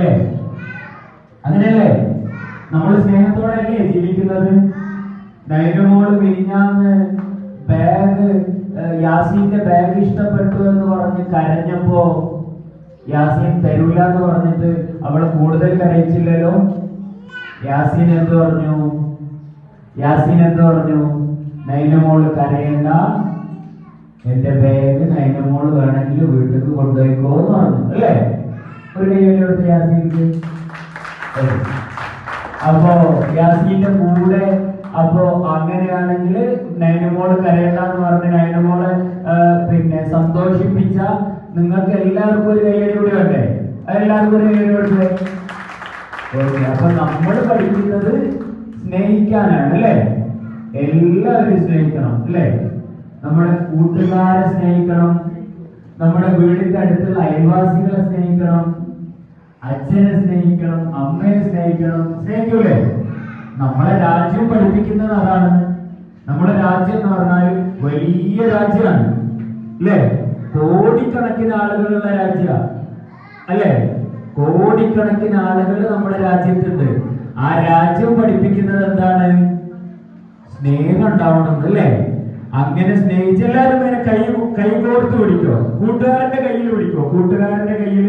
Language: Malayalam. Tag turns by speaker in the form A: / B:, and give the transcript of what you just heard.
A: അല്ലേ? അങ്ങനെയല്ലേ? നമ്മൾ സ്നേഹത്തോടെയല്ലേ ജീവിക്കുന്നത്? നൈനമോള് മിനിഞ്ഞാന്ന് ബാഗ്, യാസീന്റെ ബാഗ് ഇഷ്ടപ്പെട്ടു എന്ന് പറഞ്ഞ് കരഞ്ഞപ്പോ യാസീൻ തരൂല എന്ന് പറഞ്ഞിട്ട് അവള് കൂടുതൽ കരയിച്ചില്ലല്ലോ. യാസീൻ എന്ത് പറഞ്ഞു? നൈനമോള് കരയണ്ട, എന്റെ ബാഗ് നൈനമോള് വേണമെങ്കിൽ വീട്ടിലേക്ക് കൊണ്ടുപോയിക്കോ എന്ന് പറഞ്ഞു, അല്ലേ? ഒരു കൈയ്യെടുത്ത് യാസീൻക്ക്. അപ്പോ യാസീന്റെ കൂടെ അപ്പോ അങ്ങനെയാണെങ്കിൽ നൈനമോള് കരയണ്ടെന്ന് പറഞ്ഞ് നൈനമോളെ പിന്നെ സന്തോഷിപ്പിച്ച നിങ്ങൾക്ക് എല്ലാവർക്കും ഒരു കൈയ്യടി കൂടി വേണ്ടേ? എല്ലാവർക്കും ഒരു കൈയ്യടി കൊടുത്തേ. ഓക്കെ, അപ്പൊ നമ്മൾ പഠിക്കുന്നത് സ്നേഹിക്കാനാണ്, അല്ലേ? എല്ലാവരും സ്നേഹിക്കണം, അല്ലേ? നമ്മുടെ കൂട്ടുകാരെ സ്നേഹിക്കണം, നമ്മുടെ വീടിന്റെ അടുത്തുള്ള അയൽവാസികളെ സ്നേഹിക്കണം, അച്ഛനെ സ്നേഹിക്കണം, അമ്മയെ സ്നേഹിക്കണം. സ്നേഹിക്കൂലേ? നമ്മളെ രാജ്യം പഠിപ്പിക്കുന്നത് അതാണ്. നമ്മുടെ രാജ്യം എന്ന് പറഞ്ഞാൽ വലിയ രാജ്യമാണ്, അല്ലേ? കോടിക്കണക്കിന് ആളുകളുള്ള രാജ്യമാണ്, അല്ലേ? കോടിക്കണക്കിന് ആളുകൾ നമ്മുടെ രാജ്യത്തുണ്ട്. ആ രാജ്യം പഠിപ്പിക്കുന്നത് എന്താണ്? സ്നേഹം ഉണ്ടാവണം, അല്ലേ? അങ്ങനെ സ്നേഹിച്ച് എല്ലാവരും കൈ കോർത്ത് പിടിക്കോ, കൂട്ടുകാരന്റെ കയ്യിൽ പിടിക്കോ. കൂട്ടുകാരന്റെ കയ്യിൽ